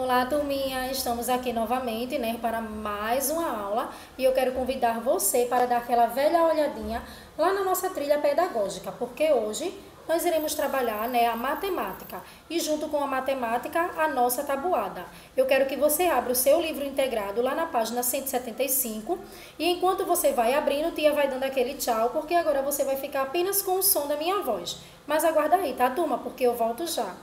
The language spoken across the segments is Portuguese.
Olá, turminha! Estamos aqui novamente, né, para mais uma aula e eu quero convidar você para dar aquela velha olhadinha lá na nossa trilha pedagógica, porque hoje nós iremos trabalhar, né, a matemática e junto com a matemática a nossa tabuada. Eu quero que você abra o seu livro integrado lá na página 175 e enquanto você vai abrindo, tia vai dando aquele tchau, porque agora você vai ficar apenas com o som da minha voz. Mas aguarda aí, tá, turma? Porque eu volto já.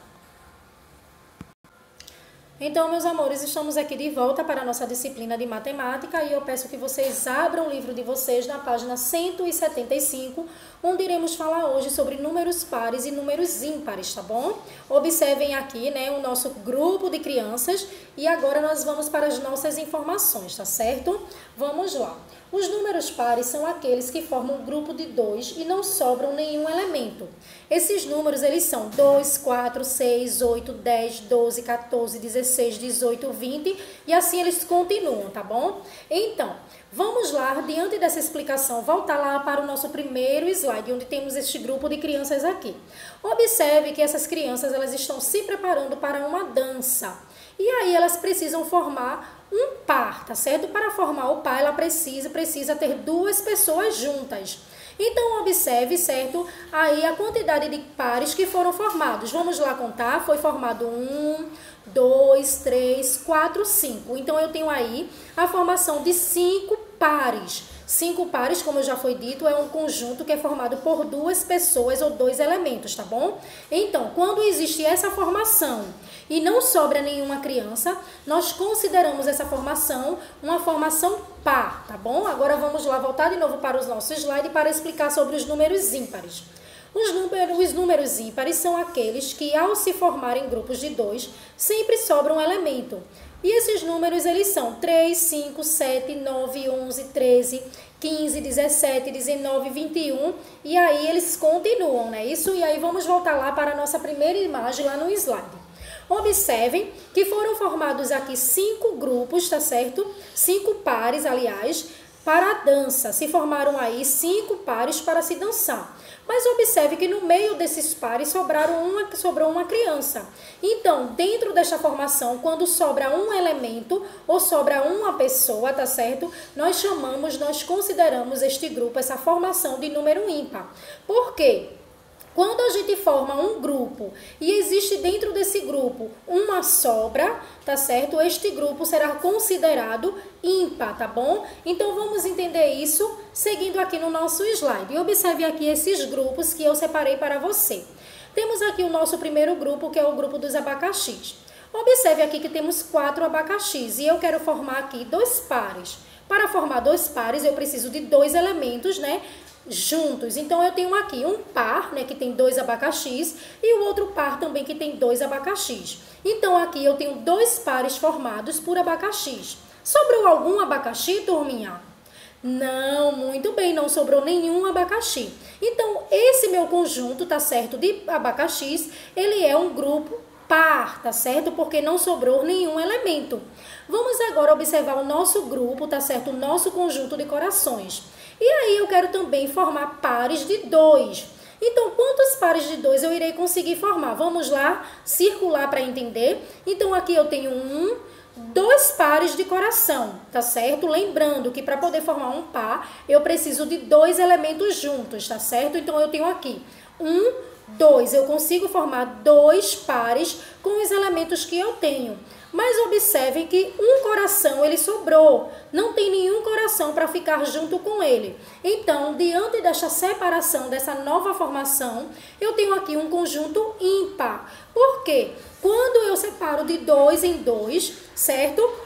Então, meus amores, estamos aqui de volta para a nossa disciplina de matemática e eu peço que vocês abram o livro de vocês na página 175, onde iremos falar hoje sobre números pares e números ímpares, tá bom? Observem aqui, né, o nosso grupo de crianças e agora nós vamos para as nossas informações, tá certo? Vamos lá. Os números pares são aqueles que formam um grupo de 2 e não sobram nenhum elemento. Esses números, eles são 2, 4, 6, 8, 10, 12, 14, 16, 18, 20 e assim eles continuam, tá bom? Então, vamos lá, diante dessa explicação, voltar lá para o nosso primeiro slide, onde temos este grupo de crianças aqui. Observe que essas crianças, elas estão se preparando para uma dança. E aí elas precisam formar um par, tá certo? Para formar o par, ela precisa ter duas pessoas juntas. Então, observe, certo? Aí a quantidade de pares que foram formados. Vamos lá contar. Foi formado 1, 2, 3, 4, 5. Então, eu tenho aí a formação de 5 pares. 5 pares, como já foi dito, é um conjunto que é formado por duas pessoas ou dois elementos, tá bom? Então, quando existe essa formação e não sobra nenhuma criança, nós consideramos essa formação uma formação par, tá bom? Agora vamos lá voltar de novo para o nosso slide para explicar sobre os números ímpares. Os números ímpares são aqueles que, ao se formarem grupos de 2, sempre sobra um elemento. E esses números, eles são 3, 5, 7, 9, 11, 13, 15, 17, 19, 21. E aí eles continuam, né? Isso, e aí vamos voltar lá para a nossa primeira imagem lá no slide. Observem que foram formados aqui 5 grupos, tá certo? 5 pares, aliás, para a dança. Se formaram aí 5 pares para se dançar. Mas observe que no meio desses pares sobrou uma criança. Então, dentro desta formação, quando sobra um elemento ou sobra uma pessoa, tá certo? Nós consideramos este grupo, essa formação de número ímpar. Por quê? Quando a gente forma um grupo e existe dentro desse grupo uma sobra, tá certo? Este grupo será considerado ímpar, tá bom? Então, vamos entender isso seguindo aqui no nosso slide. E observe aqui esses grupos que eu separei para você. Temos aqui o nosso primeiro grupo, que é o grupo dos abacaxis. Observe aqui que temos 4 abacaxis e eu quero formar aqui 2 pares. Para formar 2 pares, eu preciso de 2 elementos, né? Juntos. Então, eu tenho aqui um par, né, que tem 2 abacaxis e o outro par também que tem 2 abacaxis. Então, aqui eu tenho 2 pares formados por abacaxis. Sobrou algum abacaxi, turminha? Não, muito bem, não sobrou nenhum abacaxi. Então, esse meu conjunto, tá certo, de abacaxis, ele é um grupo par, tá certo? Porque não sobrou nenhum elemento. Vamos agora observar o nosso grupo, tá certo? O nosso conjunto de corações. E aí eu quero também formar pares de 2. Então, quantos pares de 2 eu irei conseguir formar? Vamos lá, circular para entender. Então, aqui eu tenho 2 pares de coração, tá certo? Lembrando que para poder formar um par, eu preciso de 2 elementos juntos, tá certo? Então, eu tenho aqui 2. Eu consigo formar 2 pares com os elementos que eu tenho. Mas observem que um coração ele sobrou, não tem nenhum coração para ficar junto com ele. Então, diante desta separação, dessa nova formação, eu tenho aqui um conjunto ímpar. Por quê? Quando eu separo de 2 em 2, certo?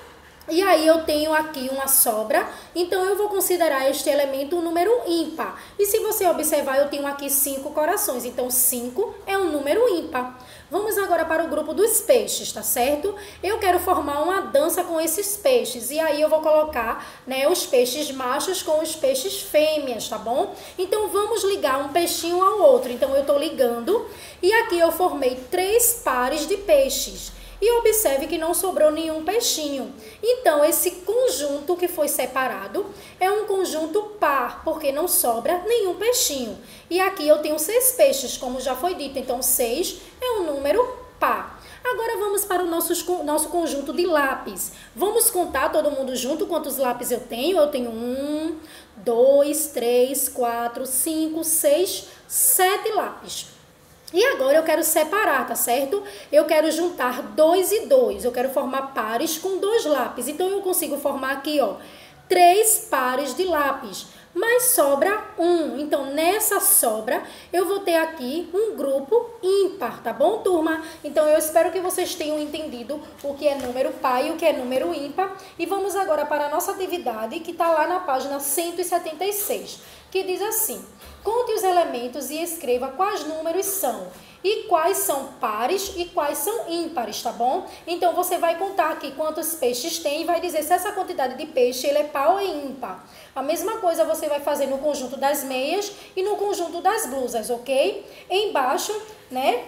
E aí eu tenho aqui uma sobra, então eu vou considerar este elemento um número ímpar. E se você observar, eu tenho aqui 5 corações, então 5 é um número ímpar. Vamos agora para o grupo dos peixes, tá certo? Eu quero formar uma dança com esses peixes, e aí eu vou colocar, né, os peixes machos com os peixes fêmeas, tá bom? Então vamos ligar um peixinho ao outro, então eu estou ligando, e aqui eu formei 3 pares de peixes. E observe que não sobrou nenhum peixinho. Então, esse conjunto que foi separado é um conjunto par, porque não sobra nenhum peixinho. E aqui eu tenho 6 peixes, como já foi dito. Então, 6 é um número par. Agora vamos para o nosso conjunto de lápis. Vamos contar todo mundo junto quantos lápis eu tenho. Eu tenho 1, 2, 3, 4, 5, 6, 7 lápis. E agora eu quero separar, tá certo? Eu quero juntar 2 e 2. Eu quero formar pares com 2 lápis. Então eu consigo formar aqui, ó, 3 pares de lápis. Mas sobra 1. Então, nessa sobra, eu vou ter aqui um grupo ímpar, tá bom, turma? Então, eu espero que vocês tenham entendido o que é número par e o que é número ímpar. E vamos agora para a nossa atividade, que está lá na página 176, que diz assim: conte os elementos e escreva quais números são. E quais são pares e quais são ímpares, tá bom? Então, você vai contar aqui quantos peixes tem e vai dizer se essa quantidade de peixe ele é par ou é ímpar. A mesma coisa você vai fazer no conjunto das meias e no conjunto das blusas, ok? Embaixo, né,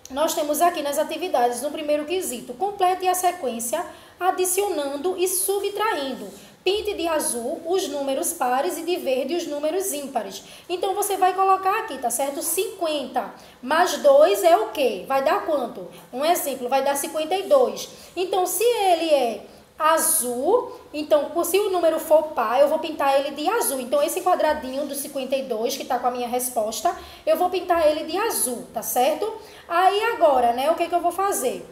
nós temos aqui nas atividades, no primeiro quesito, complete a sequência adicionando e subtraindo. Pinte de azul os números pares e de verde os números ímpares. Então, você vai colocar aqui, tá certo? 50 mais 2 é o quê? Vai dar quanto? Um exemplo, vai dar 52. Então, se ele é azul, então, se o número for par, eu vou pintar ele de azul. Então, esse quadradinho do 52, que tá com a minha resposta, eu vou pintar ele de azul, tá certo? Aí, agora, né, o que eu vou fazer?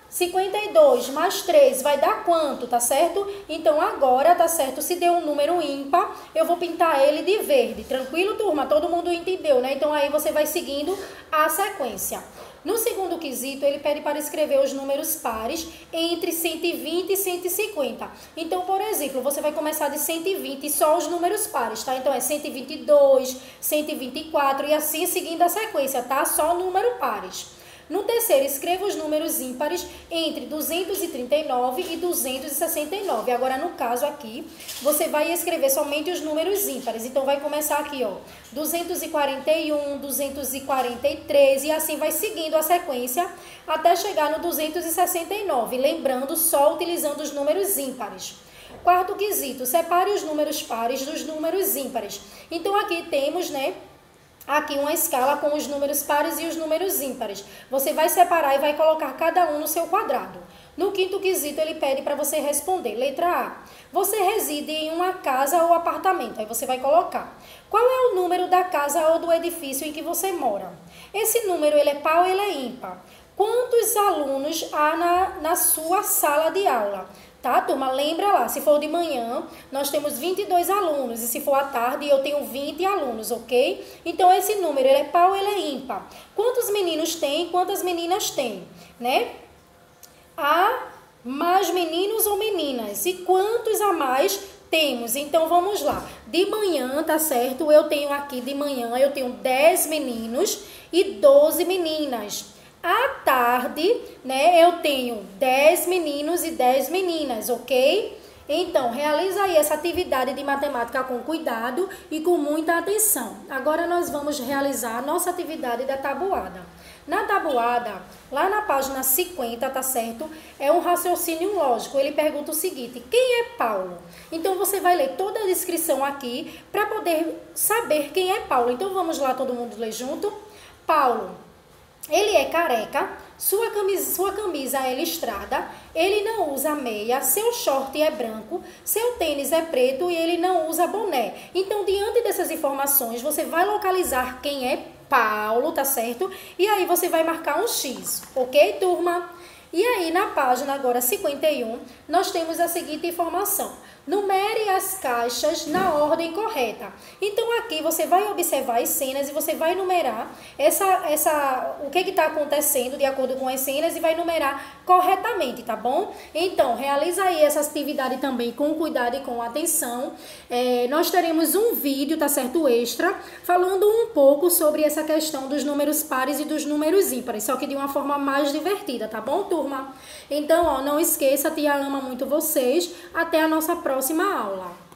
52 mais 3 vai dar quanto, tá certo? Então, agora, tá certo? Se deu um número ímpar, eu vou pintar ele de verde. Tranquilo, turma? Todo mundo entendeu, né? Então, aí você vai seguindo a sequência. No segundo quesito, ele pede para escrever os números pares entre 120 e 150. Então, por exemplo, você vai começar de 120 e só os números pares, tá? Então, é 122, 124 e assim seguindo a sequência, tá? Só número pares. No terceiro, escreva os números ímpares entre 239 e 269. Agora, no caso aqui, você vai escrever somente os números ímpares. Então, vai começar aqui, ó, 241, 243 e assim vai seguindo a sequência até chegar no 269. Lembrando, só utilizando os números ímpares. Quarto quesito, separe os números pares dos números ímpares. Então, aqui temos, né, aqui uma escala com os números pares e os números ímpares. Você vai separar e vai colocar cada um no seu quadrado. No quinto quesito, ele pede para você responder. Letra A. Você reside em uma casa ou apartamento. Aí você vai colocar. Qual é o número da casa ou do edifício em que você mora? Esse número, ele é par ou ele é ímpar? Quantos alunos há na sua sala de aula? Tá, turma? Lembra lá, se for de manhã, nós temos 22 alunos. E se for à tarde, eu tenho 20 alunos, ok? Então, esse número, ele é par ou ele é ímpar? Quantos meninos tem? Quantas meninas tem? Né? Há mais meninos ou meninas? E quantos a mais temos? Então, vamos lá. De manhã, tá certo? Eu tenho aqui, de manhã, eu tenho 10 meninos e 12 meninas. À tarde, né, eu tenho 10 meninos e 10 meninas, ok? Então, realiza aí essa atividade de matemática com cuidado e com muita atenção. Agora, nós vamos realizar a nossa atividade da tabuada. Na tabuada, lá na página 50, tá certo? É um raciocínio lógico. Ele pergunta o seguinte: quem é Paulo? Então, você vai ler toda a descrição aqui para poder saber quem é Paulo. Então, vamos lá, todo mundo ler junto. Paulo. Ele é careca, sua camisa é listrada, ele não usa meia, seu short é branco, seu tênis é preto e ele não usa boné. Então, diante dessas informações, você vai localizar quem é Paulo, tá certo? E aí você vai marcar um X, ok, turma? E aí, na página agora 51, nós temos a seguinte informação: numere as caixas na ordem correta. Então, aqui você vai observar as cenas e você vai numerar o que está acontecendo de acordo com as cenas e vai numerar corretamente, tá bom? Então, realiza aí essa atividade também com cuidado e com atenção. Nós teremos um vídeo, tá certo, extra, falando um pouco sobre essa questão dos números pares e dos números ímpares, só que de uma forma mais divertida, tá bom, turma? Então, ó, não esqueça, a tia ama muito vocês. Até a nossa próxima aula.